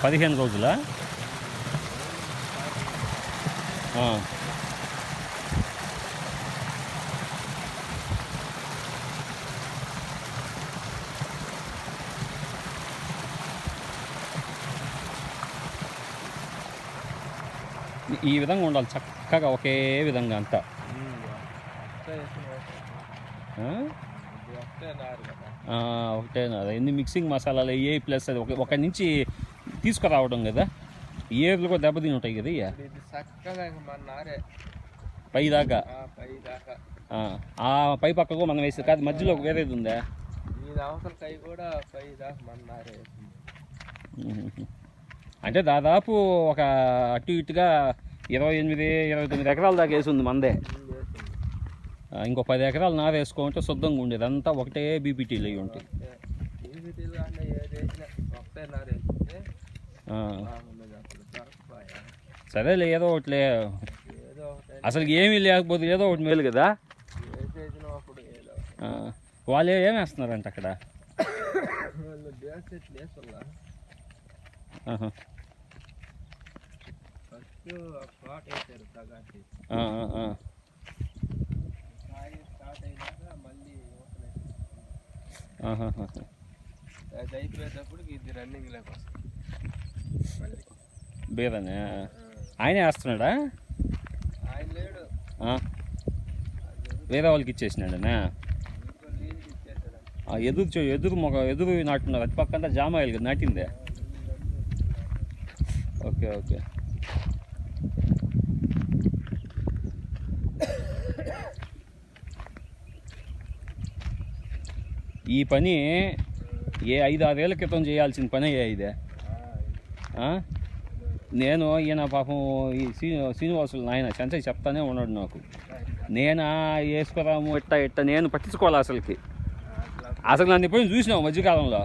15 రోజులా? ఈ విధంగా ఉండాలి చక్కగా ఒకే విధంగా అంతా. ఒకటే ఎన్ని మిక్సింగ్ మసాలాలు ఏ ప్లస్ అది ఒక నుంచి తీసుకురావడం కదా, ఏర్లు కూడా దెబ్బతిని ఉంటాయి కదా ఇక పై దాకా. ఆ పై పక్కకు మనం వేసి కాదు, మధ్యలో వేరేది ఉందా? అంటే దాదాపు ఒక అటు ఇటుగా 28-29 ఎకరాల దాకా వేసి ఉంది మందే. ఇంకో 10 ఎకరాలు నారు వేసుకోమంటే శుద్ధంగా ఉండేది, అంతా ఒకటే బీపీటీలు అయ్యి ఉంటాయి. సరేలే, ఏదో ఒకటిలే, అసలు ఏమీ లేకపోతే ఏదో ఒకటి మేలు కదా. వాళ్ళు ఏమేస్తున్నారంట అక్కడ? బేదనే ఆయనే వేస్తున్నాడా? వేరే వాళ్ళకి ఇచ్చేసినాడనా? ఎదురు నాటున్నారు, అటు పక్కంతా జామాయిలు కదా నాటిందే. Okay okay. ఈ పని 5-6 ఏళ్ళ క్రితం చేయాల్సిన పని అయ్యా ఇదే. నేను ఈయన పాపం ఈ శ్రీనివాసులు నాయన చెంచయ్య చెప్తానే ఉన్నాడు నాకు, నేను వేసుకురాము ఇట్ట నేను పట్టించుకోవాలి అసలు నన్ను ఎప్పుడైనా చూసినావు మధ్యకాలంలో?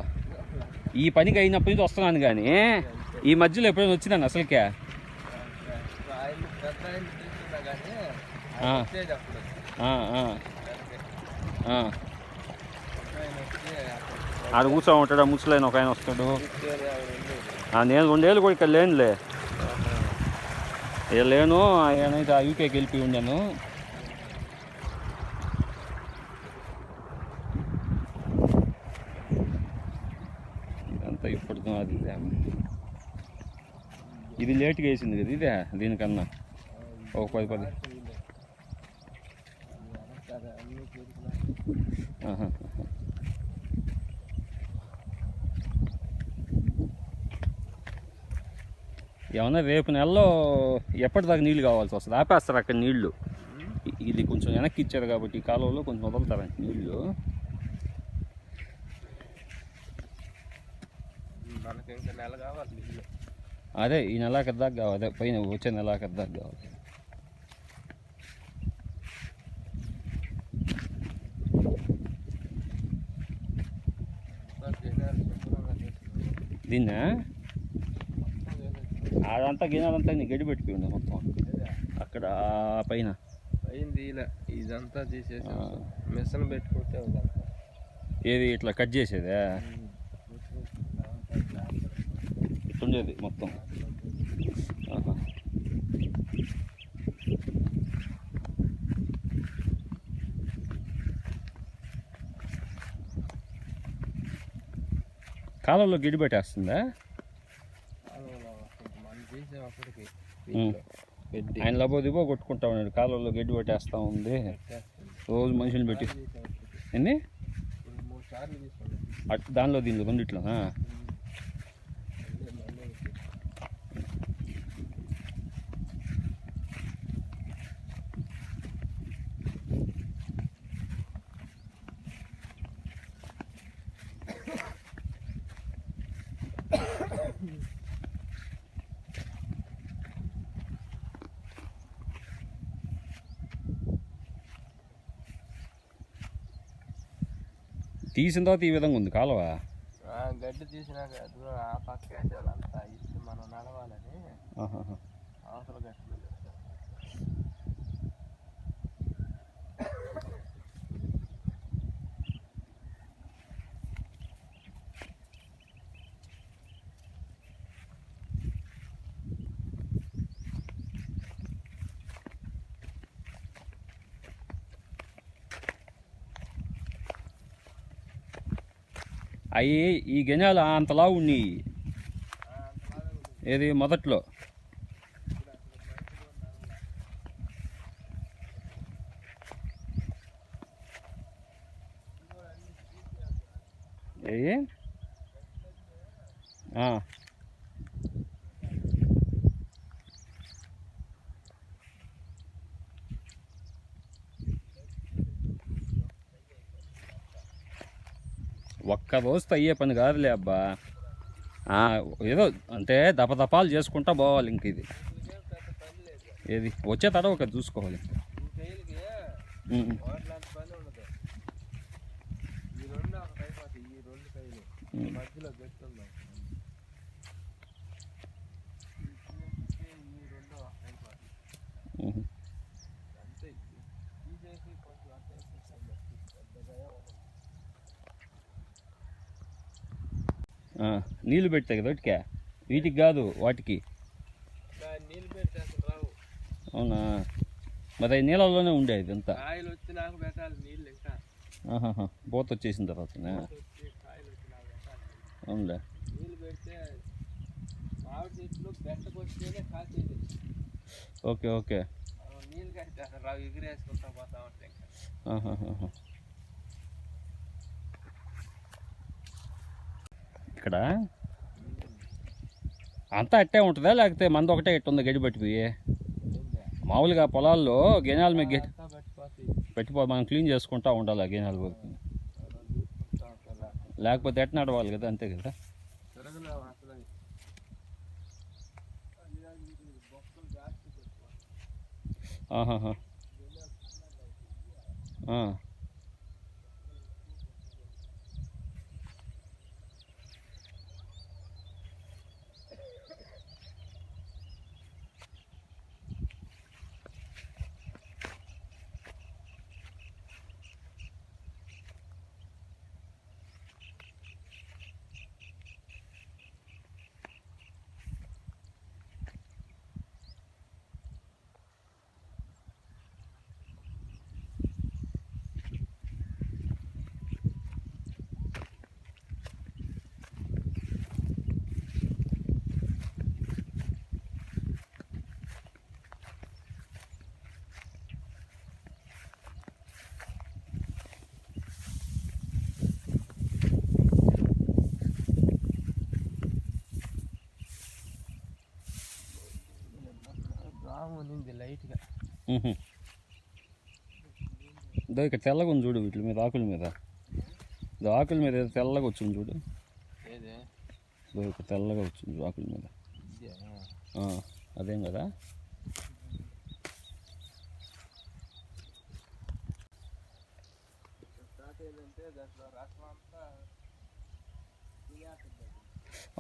ఈ పనికి అయినప్పటి నుంచి వస్తున్నాను, కానీ ఈ మధ్యలో ఎప్పుడైనా వచ్చినాను అసలుకే? ఆడ కూర్చో ఉంటాడు, ముసలైన ఒక ఆయన వస్తాడు. నేను 2 ఏళ్ళు కూడా ఇక్కడ లేనులే, లేను. ఆయనైతే యూకేకి వెళ్ళిపోయి ఉన్నాను. ఇదంతా ఇప్పుడు అది ఇది లేట్గా వేసింది కదా ఇదే, దీనికన్నా ఒక 10. ఏమన్నా రేపు నెలలో ఎప్పటిదాకా నీళ్ళు కావాల్సి వస్తుంది? ఆపేస్తారు అక్కడ నీళ్లు, ఇది కొంచెం వెనక్కి ఇచ్చారు కాబట్టి ఈ కాలువలో కొంచెం వదులుతారంట నీళ్ళు. అదే ఈ నెలాఖరు దాకా కావాలి, అదే పైన వచ్చే నెలాఖరు దాకా కావాలి. దీన్నా అదంతా గిన్నెలంతా గడ్డి పెట్టిపోయి ఉంది మొత్తం అక్కడ పైన. ఇదంతా తీసేసి మిషన్ పెట్టుకుంటే ఏది ఇట్లా కట్ చేసేదే ఇట్లుండేది మొత్తం. కాలంలో గిడి పెట్టేస్తుందా? ఆయన లబో దిబో కొట్టుకుంటా ఉన్నాడు, కాలంలో గడ్డి పెట్టేస్తూ ఉంది రోజు మనుషులు పెట్టి. ఎన్ని దానిలో దీనిలో రెండిట్లో తీసిన తర్వాత ఈ విధంగా ఉంది కాలువ. గడ్డి తీసినాక ఆ పక్క అంతా ఇచ్చి మనం నడవాలని అవసరం గట్టి. అవి ఈ గెనాలు అంతలా ఉన్నాయి. ఏది మొదట్లో ఏ ఒక్క రోజుతో అయ్యే పని కాదులే అబ్బా. ఏదో అంటే దపదపాలు చేసుకుంటా పోవాలి. ఇంక ఇది ఏది వచ్చే తడవ ఒక చూసుకోవాలి. నీళ్ళు పెడతాయి కదా వాటికి, వీటికి కాదు వాటికి. అవునా, మరి అవి నీళ్ళలోనే ఉండేది అంతా. పూత వచ్చేసిన తర్వాత అవునులే. Okay okay. ఇక్కడ అంతా అట్టే ఉంటుందా లేకపోతే మంది ఒకటే ఎట్టుందా గడి పట్టిపోయి? మామూలుగా పొలాల్లో గెనాల మీద పెట్టిపో మనం క్లీన్ చేసుకుంటా ఉండాలి ఆ గెనాల వరకు, లేకపోతే ఎట్ట నడవాలి కదా, అంతే కదా. ఆహాహా. లైట్గా ఇక్కడ తెల్లగా ఉంది చూడు, వీటి మీద ఆకుల మీద, ఆకుల మీద ఏదో తెల్లగా వచ్చింది చూడు, ఇక్కడ తెల్లగా వచ్చింది ఆకుల మీద. అదేం కదా.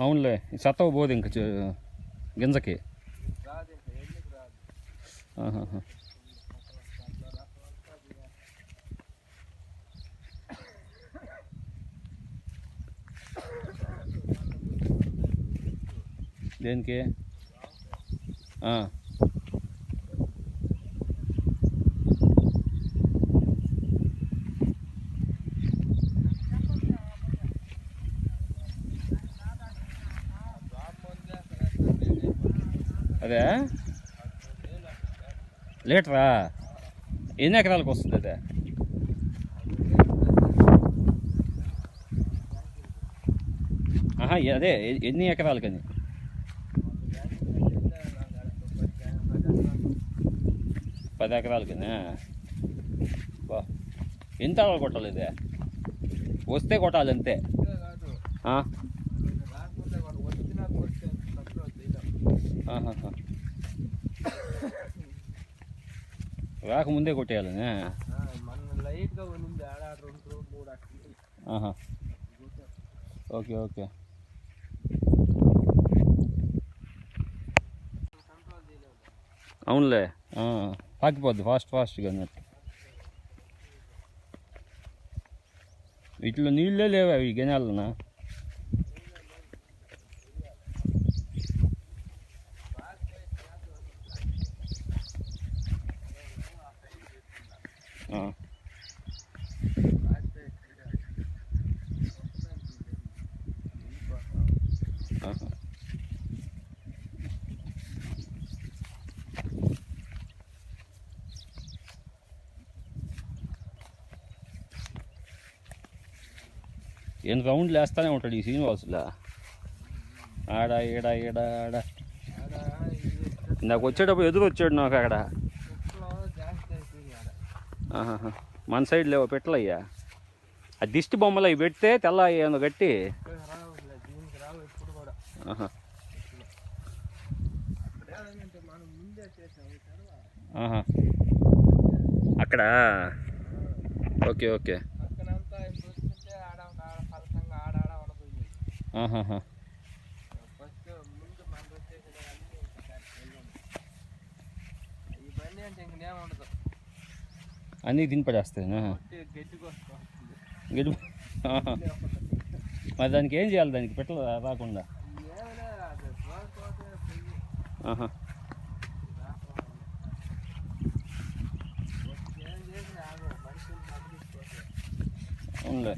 అవునులే, సత్తవ పోదు ఇంక గింజకి. దేనికి? అదే లీటరా? ఎన్ని ఎకరాలకు వస్తుంది అదే? అదే ఎన్ని ఎకరాలకని? 10 ఎకరాలకనే. బా, ఎంత కొట్టాలి ఇదే? వస్తే కొట్టాలి అంతే. రాకముందే కొట్టేయాలనే. Okay okay. అవునులే, పాకిపోద్ది ఫాస్ట్గా అన్నట్టు. వీటిలో నీళ్ళే లేవా ఈ గెనాలనా? ఏం రౌండ్లు వేస్తానే ఉంటాడు ఈ శ్రీనివాసులా. ఆడ ఈడ ఈడ ఆడ నాకు వచ్చేటప్పుడు ఎదురు వచ్చాడు నాకు అక్కడ. మన సైడ్ లేవో పెట్టలయ్యా. ఆ దిష్టి బొమ్మలు అవి పెడితే తెల్ల అయ్యాను గట్టి. అక్కడ ఓకే ఓకే. అన్నీ తిని పడేస్తాయి. గడ్డి మరి దానికి ఏం చేయాలి? దానికి పెట్టలు రాకుండా. అవునులే.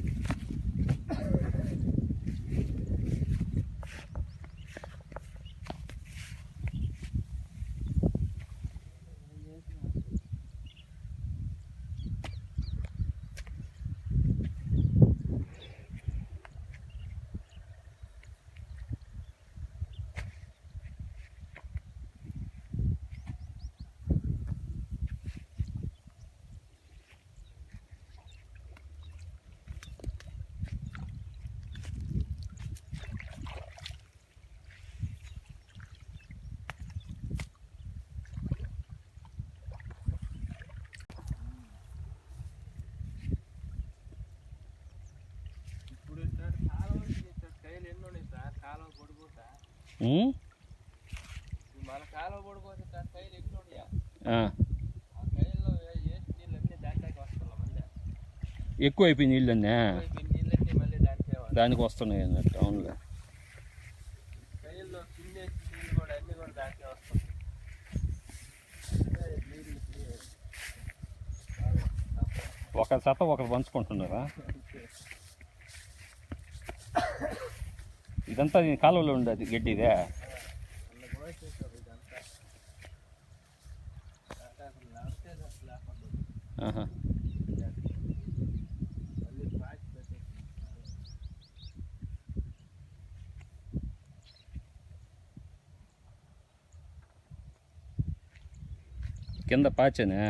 ఎక్కువ అయిపోయి నీళ్ళన్నీ దానికి వస్తున్నాయి అన్నట్టు. అవునులే. ఒకరి సత ఒకరు పంచుకుంటున్నారా? ఇదంతా కాలువలో ఉండేది గడ్డి ఇదే. కింద పాచేనా?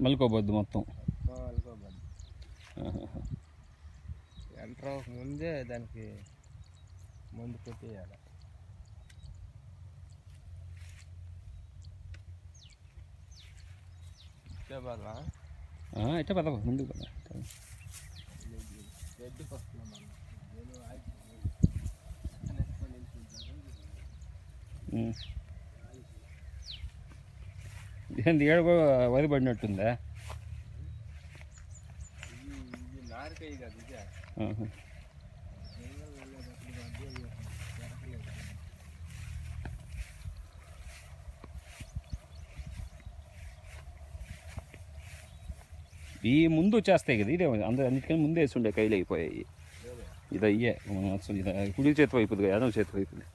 మలుకోబద్దు మొత్తం. ఎంటర్ ముందే దానికి ముందు కొట్టేయాలి. ఇట్లా పద ముందుకు పద. గడ్డికి వస్తున్నాం. ఏంది ఏడుగో వరి పడినట్టుందా? నారికాయ కాదు ఇదే. ఈ ముందు వచ్చేస్తాయి కదా, ఇదే అన్నిటికన్నా ముందే వేసి ఉండే కైలు అయిపోయాయి. ఇది అయ్యే అసలు ఇది కుడి చేతి వైపుది కదా, ఎడమ చేతి వైపుది.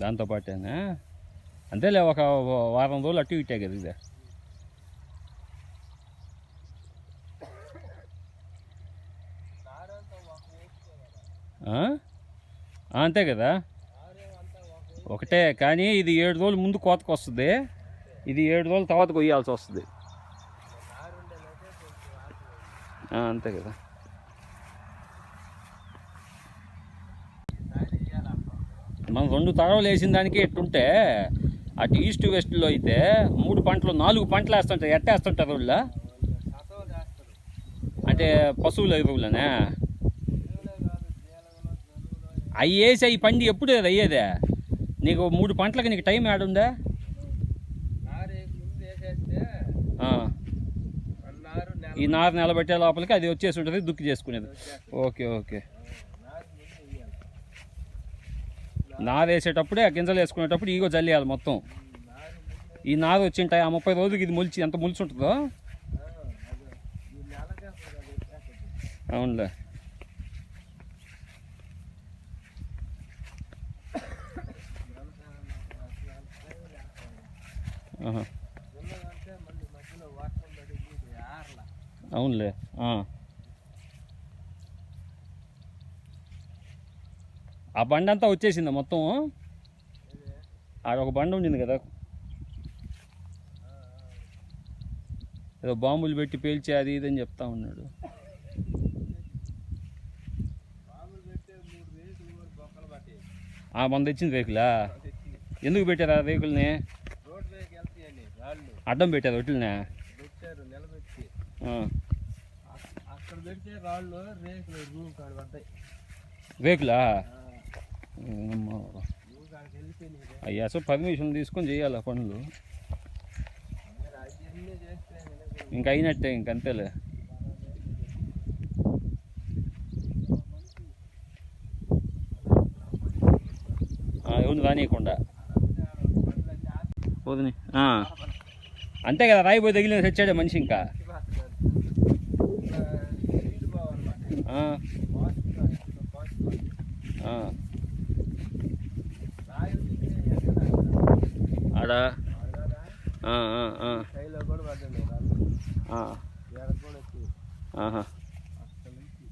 దాంతోపాటేనా? అంతేలే, ఒక వారం రోజులు అటు ఇట్టే కదా ఇదే. అంతే కదా, ఒకటే. కానీ ఇది 7 రోజులు ముందు కోతకు వస్తుంది, ఇది 7 రోజుల తర్వాత కొయ్యాల్సి వస్తుంది. అంతే కదా. మనం 2 తడవలు వేసిన దానికి ఎట్టుంటే అటు ఈస్ట్ వెస్ట్లో అయితే 3 పంటలు 4 పంటలు వేస్తుంటారు. ఎట్టేస్తుంటారు ఊళ్ళో సతవ చేస్తారు. అంటే పశువుల ఎరువులనే ఎరువులే కాదు, జీలగలు, జనువులు అవి వేసి అవి పండి ఎప్పుడు అది అయ్యేదే? నీకు 3 పంటలకి నీకు టైం ఏడుందా? నారు ముందు వేసేస్తే ఆ, నారు ఈ నారు నిలబెట్టే లోపలికి అది వచ్చేసి ఉంటుంది, దుక్కి చేసుకునేది. Okay okay. నారు ముందు వేయాలి. నారు వేసేటప్పుడే ఆ గింజలు వేసుకునేటప్పుడు ఈగో జల్లేయాలి మొత్తం. నారు ముందు ఈ నారు వచ్చింటాయి ఆ 30 రోజులకి ఇది మొలిచి ఎంత మొలిచి ఉంటుందో. అదే ఈ నెలకే వచ్చేస్తుంది. అవునులే. ఆహా. ఉన్నదంటే మళ్ళీ మధ్యలో వర్షం పడి ఆరల అవునులే. ఆ బండి అంతా వచ్చేసిందా మొత్తం? ఆడ ఒక బండి ఉండింది కదా, ఏదో బాంబులు పెట్టి పేల్చి అది ఇది అని చెప్తా ఉన్నాడు. బాబులు పెట్టే 3 రేకులు కూడా బొక్కలు పట్టి మన తెచ్చింది రేకులా? ఎందుకు పెట్టారు ఆ రేకుల్ని? రోడ్ రేకు వెళ్తాయండి రాళ్ళు అడ్డం పెట్టారు వాటిల్ని? పెట్టారు నిలబెట్టి. ఆ. అక్కడ పెడితే రాళ్ళు రేకులు రూమ్ కాడ పడ్డాయి. రేకులా? రూమ్ కాడికి వెళ్ళిపోయినాయి. అయ్యా సో పర్మిషన్ తీసుకొని చేయాలి ఆ పనులు. అవన్నీ చేస్తే ఇంక అయినట్టే, ఇంకంతేలే. ఎవరిని రానియకుండా వదిని. అంతే కదా, రాయిపోయి తగిలిన తెచ్చాడే మనిషి. ఇంకా స్పీడ్ బావన్నమాట. ఆ, ఆ. ఆడ కైలో కూడా పడ్డాయి రాళ్ళు కూడా వచ్చి ఆహా. అక్కడ నుంచి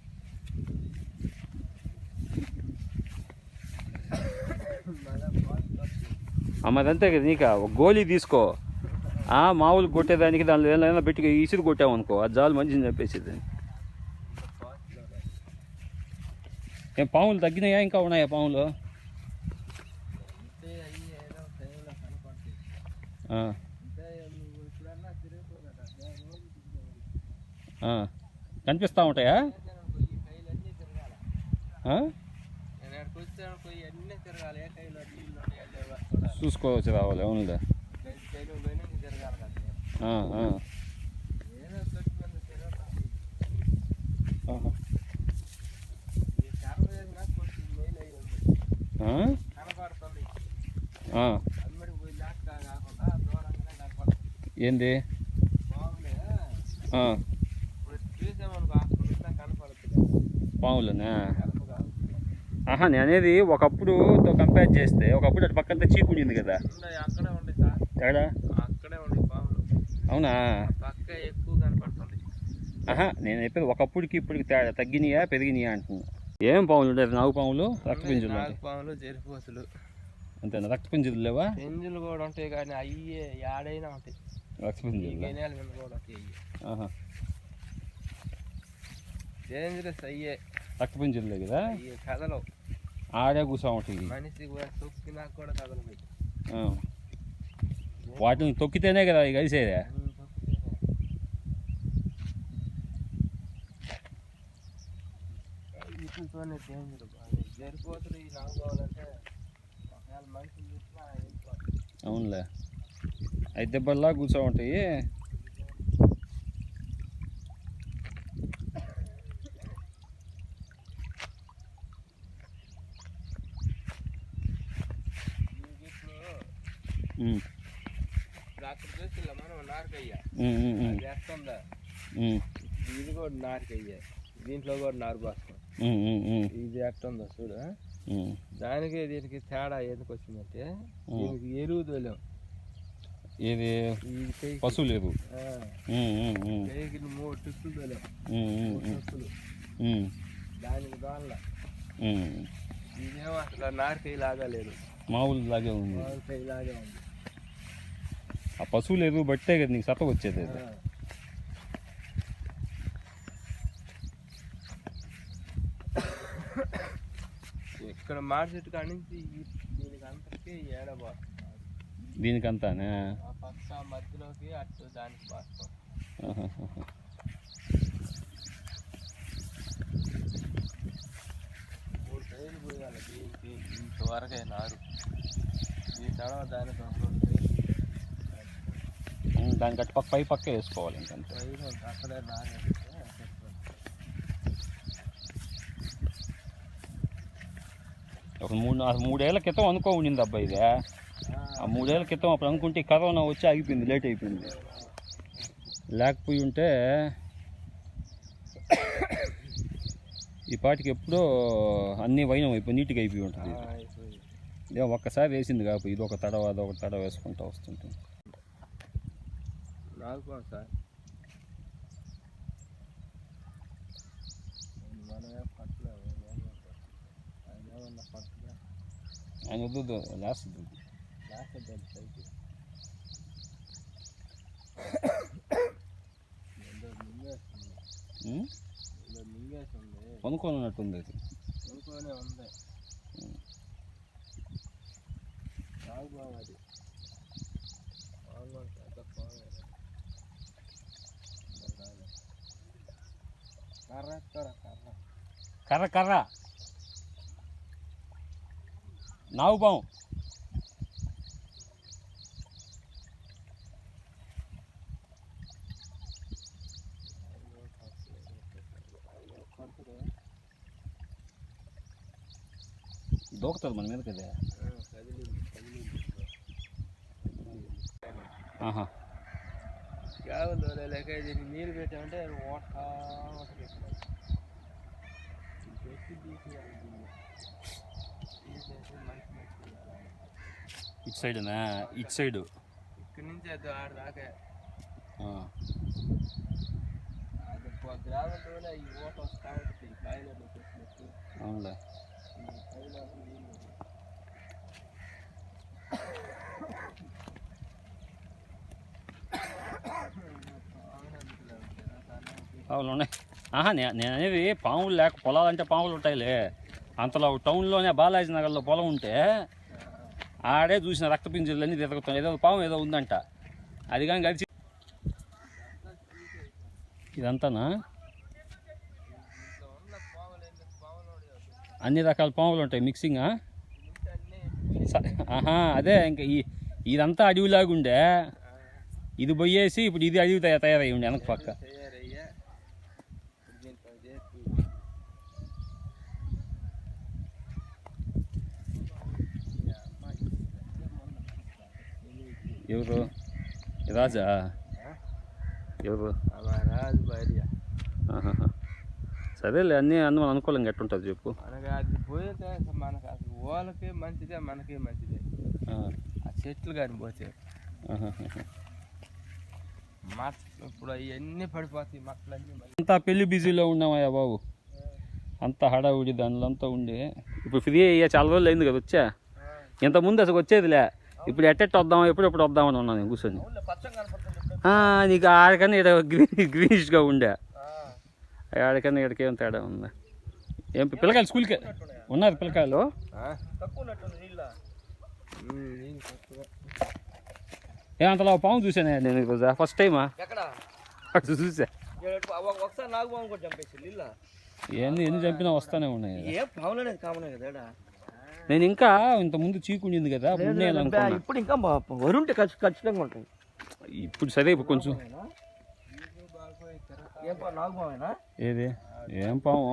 మరి అంతే కదా, నీకా ఒక గోళీ తీసుకో. మామూలు కొట్టేదానికి దానిలో ఏదైనా పెట్టి ఇసురు కొట్టామనుకో, అది జాలు మంచిని చెప్పేసేది. ఏం పాములు తగ్గినాయా, ఇంకా ఉన్నాయా పాములు? కనిపిస్తూ ఉంటాయా? చూసుకోవచ్చు, రావాలి. అవునులే. ఏంది? పాములనే? ఆహా, నేను అనేది ఒకప్పుడు కంపేర్ చేస్తే ఒకప్పుడు అటు పక్కంతా చీకుండింది కదా. అక్కడే ఉండే సార్, ఎక్కడ? అక్కడే ఉండే పాములు. అవునా? పక్క ఎక్కువ కనపడుతుంది. ఆహా, నేను చెప్పేది ఒకప్పుడుకి ఇప్పటికి తేడా తగ్గినాయా పెరిగినాయా అంటున్నా. ఏం పాములు ఉండేది? నాగు పాములు, రక్తపింజులు? నాగు పాములు, జరిపోతులు. అంతేనా? రక్తపింజులు లేవా? పింజులు కూడా ఉంటాయి కానీ అయ్యే ఏడైనా ఉంటాయి. రక్తపింజులు కూడా ఉంటాయి. ఆహా. డేంజరస్ అయ్యే రక్తపింజులే కదా? అయ్యే కథలు ఆడే కూర్చో ఉంటాయి. మనిషి కూడా తొక్కినా కూడా కథలు పెట్టి వాటిని తొక్కితేనే కదా ఇక కలిసేదే. వీటితోనే డేంజర్. జరిపోతులు ఈ నాగు కావాలంటే ఒకవేళ మనుషులు చూసినా వెళ్ళిపోతాయి. అవునులే. అయితే దెబ్బల్లా కూర్చో ఉంటాయి. అక్కడ చూసిల్లా మనం నారుకయ్య వేస్తుందా, ఇది కూడా నారుకయ్య, దీంట్లో కూడా నారు పోస్తాం. ఇది ఎట్టుందో చూడు. దానికి దీనికి తేడా ఎందుకు వచ్చిందంటే దీనికి ఎరువు తోలేం. ఇది పశువులు ఎరువు. పైకి 3 టిప్పులు తోలేం. 3 టిప్పులు దానికి దోళ్ళ. ఇదేమో అసలు నారుకయ్య లాగా లేదు, మామూలు లాగే ఉంది. నారుకయ్య లాగే ఉంది. ఆ పశువులు ఎరువు బట్టే కదా నీకు సత్త వచ్చేది. ఇక్కడ మాడి చెట్టు కాడి నుంచి దీనికి అంతకే ఏడబోతున్నారు. దీనికంతానే. ఆ పక్క మధ్యలోకి అటు దానికి బాస్తాం. ఆహాహా. 3 టైర్లు పోయాలి దీనికి ఇంతవరకే నారు. దీని తర్వాత దానికి ఒక 2 టైర్లు. దానికి అటు పక్క పై పక్క వేసుకోవాలి ఇంకంతే. టైర్లు అక్కడే నారు. ఒక 3 ఏళ్ల క్రితం అనుకో ఉండింది అబ్బా ఇది. ఆ 3 ఏళ్ల క్రితం అప్పుడు అనుకుంటే కరోనా వచ్చి ఆగిపోయింది, లేట్ అయిపోయింది. లేకపోయి ఉంటే ఈ పాటికి ఎప్పుడో అన్నీ వైనం అయిపోయి నీట్గా అయిపోయి ఉంటుంది. ఇదే ఒక్కసారి వేసింది కాకపోతే ఇది ఒక తడవ అదొక తడవ వేసుకుంటూ వస్తుంటుంది. సార్ ఆయన వద్దు లాస్ట్ కొనుక్కోనట్టుంది అది. కొనుక్కోనే ఉంది. నాకు బాగుంది. కర్ర కర్ర నావు పాము. దూకుతుంది మన మీదకి అదే. ఆహా. లేక దీనికి నీళ్ళు పెట్టామంటే ఇటు సైడ్నా? ఇటు సైడు ఇక్కడి నుంచి అది ఆడ దాకా గ్రామంలోనే ఈ ఓట వస్తూ ఉంటుంది. కాయలలో పెట్టినట్టు. అవునులే. పావులు ఉన్నాయి. నేను అనేది పాములు లేక పొలాలంటే పాములు ఉంటాయిలే. అంతలో టౌన్లోనే బాలాజీ నగర్లో పొలం ఉంటే ఆడే చూసిన రక్తపింజలన్నీ తిరుగుతాయి. ఏదో పాము ఏదో ఉందంట. అది కానీ గడిచి ఇదంతానా? అన్ని రకాల పాములు ఉంటాయి మిక్సింగా. అదే ఇంకా ఇదంతా అడవిలాగుండే, ఇది పోయేసి ఇప్పుడు ఇది అడవి తయారయ్యి ఉండే వెనక పక్క. ఎవరు? రాజా? ఎవరు? రాజు భార్య. సరేలే, అన్నీ మనం అనుకూలంగా ఎట్టుంటుంది చెప్పు. మనకి అది పోయితే మనకు అసలు వాళ్ళకే మంచిదే, మనకే మంచిదే. ఆ చెట్లు కానీ పోతే ఇప్పుడు అవన్నీ పడిపోతాయి. మక్కలన్నీ అంతా పెళ్లి బిజీలో ఉన్నామయ్యా బాబు. అంతా హడావుడి దానిలో ఉండి ఇప్పుడు ఫ్రీ అయ్యా. చాలా రోజులు అయింది కదా వచ్చా. ఇంతకుముందు అసలు వచ్చేదిలే. ఇప్పుడు ఎట్టెట్టు వద్దాం, ఎప్పుడెప్పుడు వద్దామని ఉన్నాను నేను కూర్చొని. నీకు ఆడకన్నా ఇక్కడ గ్రీనిష్గా ఉండే, ఆడకన్నా ఇక్కడికేం తేడా ఉంది. ఏం పిల్లకాయలు స్కూల్కి ఉన్నారు? పిల్లకాయలు ఏమంతలా పాము చూసానే నేను ఈరోజు ఫస్ట్ టైమా అటు చూసా. ఎన్ని చంపినా వస్తానే ఉన్నాయి. నేను ఇంకా ఇంతకుముందు చీకుండింది కదా, ఇప్పుడు ఇంకా వరుంటే ఖచ్చితంగా ఉంటాయి. ఇప్పుడు సరే ఇప్పుడు కొంచెం ఏది ఏం పాము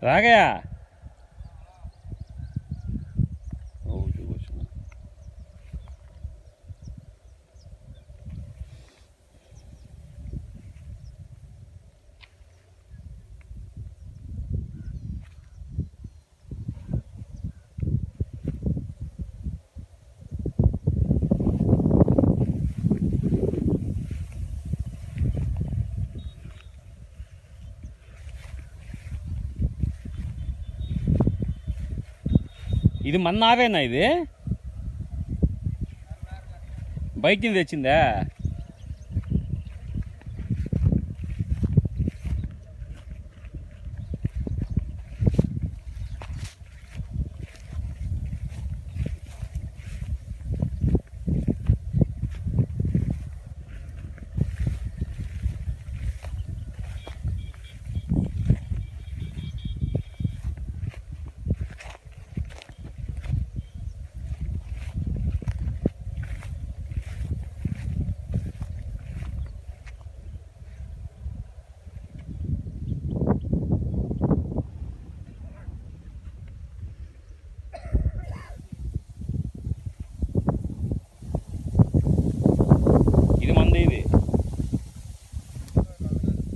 రాగయా ఇది మన్నారేనా ఇది బయట నుంచి తెచ్చిందా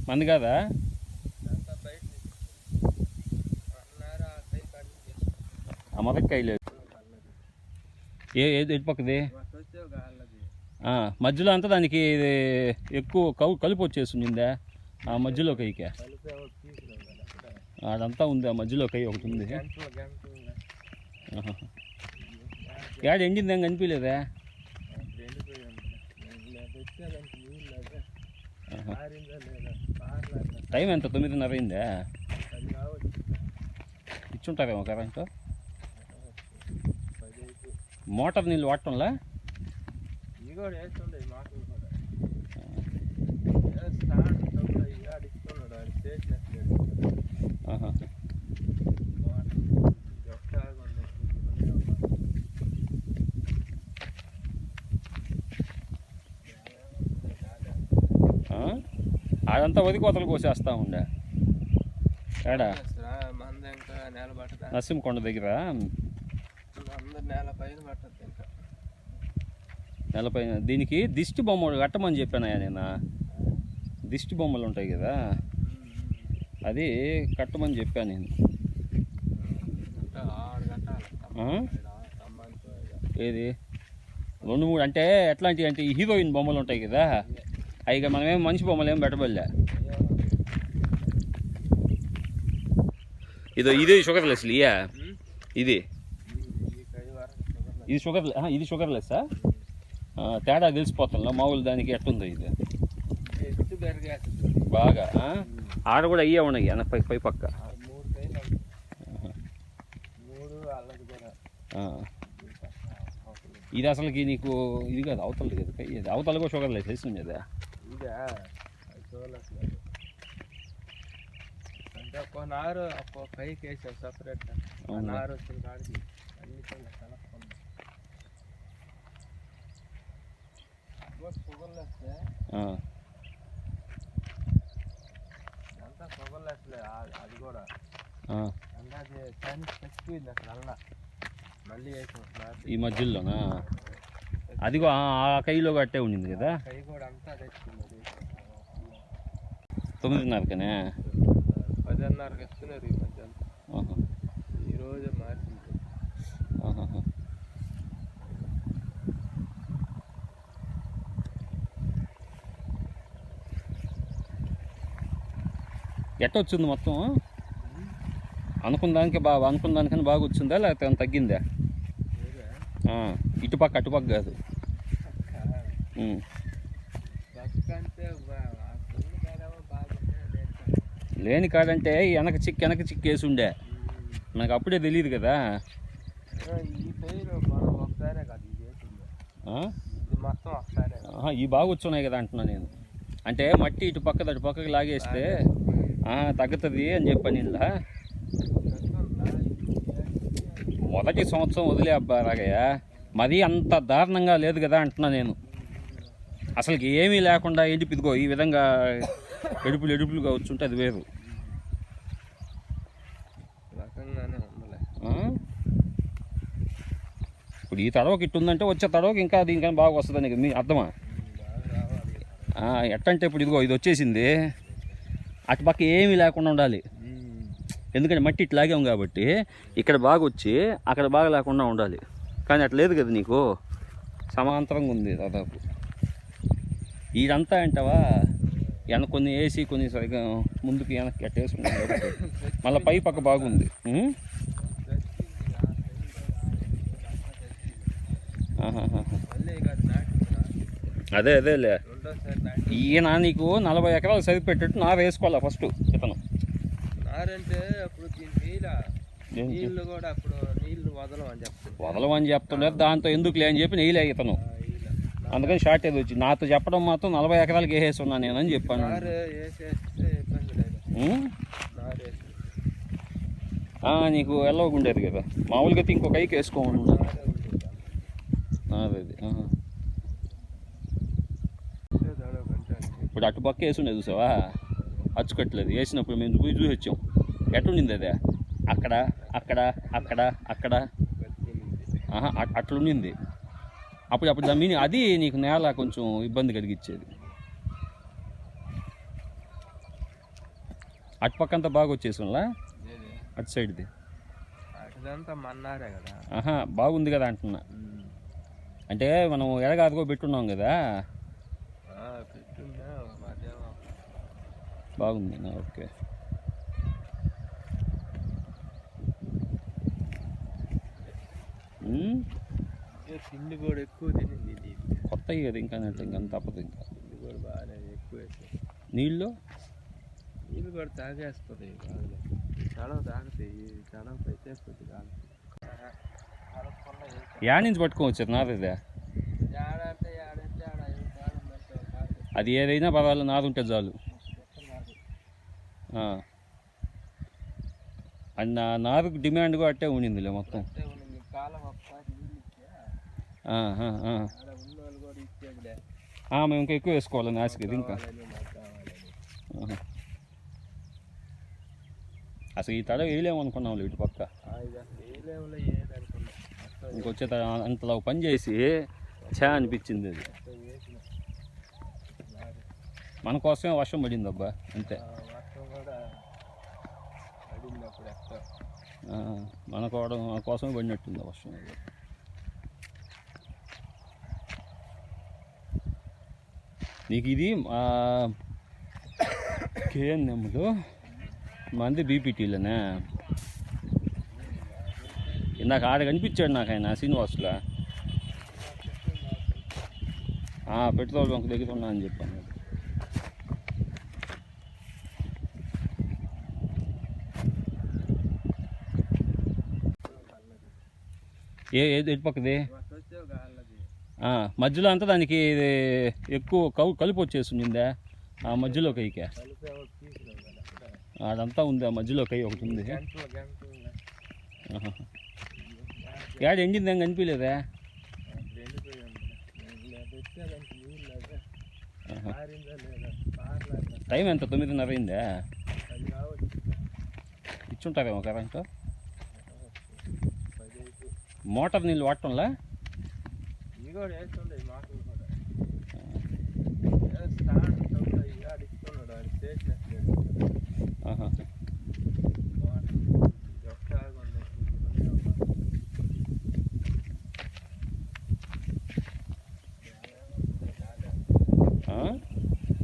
మంది కాదా ఆ మొదటికాయలు ఎటు పక్కది మధ్యలో అంతా దానికి ఎక్కువ కలుపు వచ్చేసిందా ఆ మధ్యలో కైకే అదంతా ఉంది ఆ మధ్యలో కై ఒకటి ఉంది ఏడ ఎండింది ఏం కనిపించలేదా టైం ఎంత 9:30 అయిందా ఇచ్చుంటారేమో కరెంటు మోటార్ నీళ్ళు వాడటంలా అదంతా వదికోతలు కోసేస్తా ఉండే ఏడా నరసింహకొండ దగ్గర నెలపైన దీనికి దిష్టి బొమ్మలు కట్టమని చెప్పానయ్యా నేను దిష్టి బొమ్మలు ఉంటాయి కదా అది కట్టమని చెప్పాను నేను ఏది 2-3 అంటే ఎట్లాంటివి అంటే హీరోయిన్ బొమ్మలు ఉంటాయి కదా అవి మనమేం మనిషి బొమ్మలు ఏం పెట్టబోలే ఇది షుగర్లెస్ ఇయా ఇది షుగర్లెస్సా తేడా తెలిసిపోతుందా మామూలు దానికి ఎట్టుందో ఇది బాగా ఆడ కూడా అయ్యే ఉన్నాయి వెనక పై పక్క ఇది అసలుకి నీకు ఇది కాదు అవతలది కదా ఇది అవతల కూడా షుగర్లెస్ వేసింది కదా అంటే ఒక్కో నారు ఒక్కో పైకి వేసావు సపరేట్ నారు వచ్చిన కాడికి అన్ని కలపకుండా షుగర్లెస్ అంతా షుగర్లెస్లే అది కూడా అంటే అది చైనీస్ తెచ్చిపోయింది అసలు అలా మళ్ళీ వేసాం ఈ మధ్యలోనా అదిగో ఆ కైలో కట్టే ఉండింది కదా కై కూడా అంతా తెచ్చుకున్నది 9:30కనే 10:30కి ఇస్తున్నారు ఈ మధ్య ఈరోజు మార్చింది ఎట్ట వచ్చింది మొత్తం అనుకున్న దానికన్నా బాగా వచ్చిందా లేకపోతే తగ్గిందా ఇటుపక్క అటుపక్క కాదు లేని కాడంటే వెనక చిక్కు వేసి ఉండే నాకు అప్పుడే తెలియదు కదా ఈ బాగా వచ్చున్నాయి కదా అంటున్నా నేను అంటే మట్టి ఇటు పక్కకి లాగేస్తే తగ్గుతుంది అని చెప్పని ఇలా మొదటి సంవత్సరం వదిలే అబ్బా రాగయ్య మరీ అంత దారుణంగా లేదు కదా అంటున్నా నేను అసలుకి ఏమీ లేకుండా ఎండిపిదిగో ఈ విధంగా ఎడుపులుగా వచ్చుంటే అది వేరు ఇప్పుడు ఈ తడవకి ఇట్టు ఉందంటే వచ్చే తడవకి ఇంకా దీనికన్నా బాగా వస్తుందని మీ అర్థమా? ఎట్టంటే ఇప్పుడు ఇదిగో ఇది వచ్చేసింది, అటు పక్క ఏమీ లేకుండా ఉండాలి. ఎందుకంటే మట్టి ఇటు లాగాం కాబట్టి ఇక్కడ బాగా వచ్చి అక్కడ బాగా లేకుండా ఉండాలి. కానీ అట్లా లేదు కదా నీకు, సమాంతరంగా ఉంది దాదాపు. ఇదంతా అంటావా వెనక కొన్ని వేసి కొన్ని సరిగ్గా ముందుకు వెనక్కి అట్ట వేసుకున్నాం మళ్ళీ పై పక్క బాగుంది. అదేలే ఈయన నీకు 40 ఎకరాలు సరిపెట్టేట్టు నారు వేసుకోవాలా ఫస్ట్. ఇతను నారంటే అప్పుడు నీళ్ళు కూడా అప్పుడు నీళ్ళు వదలమని చెప్తున్నారు, దాంతో ఎందుకు లే అని చెప్పి నెయ్యలే ఇతను. అందుకని షార్టేజ్ వచ్చింది. నాతో చెప్పడం మాత్రం 40 ఎకరాలకి వేసేస్తున్నా నేనని చెప్పాను. నీకు వెళ్ళవకుండేది కదా, మామూలుగా ఇంకొక ఐకి వేసుకోమను. అదే ఇప్పుడు అటు పక్క వేసుండే చూసావా, అచ్చుకట్టలేదు. వేసినప్పుడు మేము పోయి చూసి వచ్చాం, ఎట్లుండింది అదే అక్కడ అక్కడ అక్కడ అక్కడ అట్లుండింది. అప్పుడు దాని మీనింగ్ అది నీకు నేల కొంచెం ఇబ్బంది కలిగించేది. అటు పక్క అంతా బాగా వచ్చేసిలా, అటు సైడ్ది బాగుంది కదా అంటున్నా. అంటే మనం ఎడగాదుగో పెట్టున్నాం కదా, బాగుంది. ఓకే, తిండి కూడా ఎక్కువ తినింది. కొత్తవి కదా ఇంకా ఇంకంత తప్పదు. ఇంకా తిండి కూడా బాగానే ఎక్కువ నీళ్ళు కూడా తాగేస్తుంది. చడవ తాగుతాయి, చడవ పెట్టేస్తుంది కాదు. యా నుంచి పట్టుకోవచ్చు నాదే, అది ఏదైనా పర్వాలేదు, నాది ఉంటే చాలు. అది నారుకు డిమాండ్ కూడా అట్టే ఉండిందిలే మొత్తం. మేము ఇంకా ఎక్కువ వేసుకోవాలి నాసికి ఇంకా. అసలు ఈ తడ వేయలేము అనుకున్నాం ఇటు పక్క. ఇంకొచ్చే అంతలా పని చేసి చా అనిపించింది. అది మన కోసమే వర్షం పడింది అబ్బా, అంతే. మన కోసమే పడినట్టుంది వర్షం. నీకు ఇది కేఎన్ఎంలో మంది బీపీటీలోనే ఇందాక ఆడ కనిపించాడు నాకు ఆయన శ్రీనివాసులా. పెట్రోల్ బంక్ దగ్గర ఉన్నా అని చెప్పాను. ఏది ఎటు పక్కది మధ్యలో అంతా దానికి ఎక్కువ కలుపు వచ్చేసిందా ఆ మధ్యలో కైకే, అదంతా ఉంది. ఆ మధ్యలో కై ఒకటి ఉంది. ఏడ ఎండింది ఏం కనిపించలేదా? టైం ఎంత 9:30 అయిందా? ఇచ్చుంటారేమో కరెంటు. మోటార్ నీళ్ళు వాడటంలా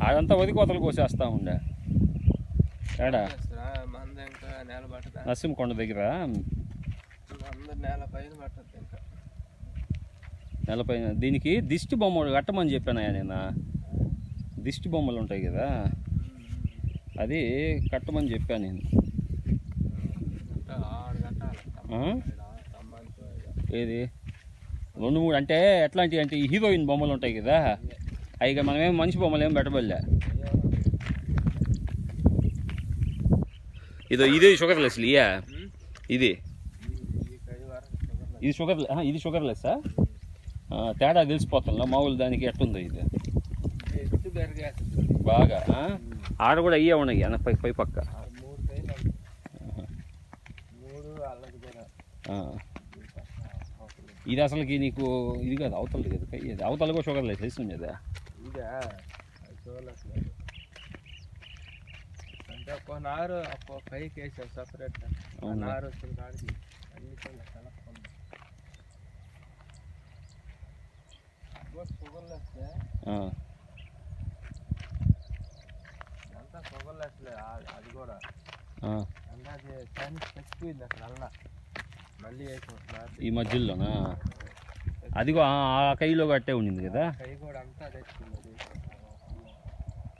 అదంతా వది కోతలు కోసేస్తా ఉండే ఏడా నరసింహకొండ దగ్గర. నెలపైన దీనికి దిష్టి బొమ్మలు కట్టమని చెప్పానయ్యా నేను. దిష్టి బొమ్మలు ఉంటాయి కదా, అది కట్టమని చెప్పాను నేను. ఏది 2-3 అంటే ఎట్లాంటివి అంటే హీరోయిన్ బొమ్మలు ఉంటాయి కదా, అవి మనమేం మనిషి బొమ్మలు ఏం పెట్టబోలే. ఇదే షుగర్లెస్ ఇయా, ఇది షుగర్లెస్సా? తేడా తెలిసిపోతుందా మామూలు దానికి ఎట్టుందో ఇది బాగా. ఆడ కూడా అయ్యే ఉన్నాయి పై పక్క. ఇది అసలుకి నీకు ఇది కాదు, అవతలది కదా కై, అది అవతల కూడా షుగర్ లేదు తెలిసింది కదా. ఇదే అది చూడలేదు అంటే ఒక్కో నారు ఒక్కో కైకి వేసాం సపరేట్గా. నారు వచ్చిన కాడికి అన్ని కలపకుండా షుగర్ లేస్తే అంతా షుగర్ లేస్తలే అది కూడా అంటే అది సైన్స్ చచ్చిపోయింది అసలు అల్ల మళ్ళీ వేసాం ఈ మధ్యలోనా. అదిగో ఆ కైలో కట్టే ఉండింది కదా. కై కూడా అంతా తెచ్చుకుంది.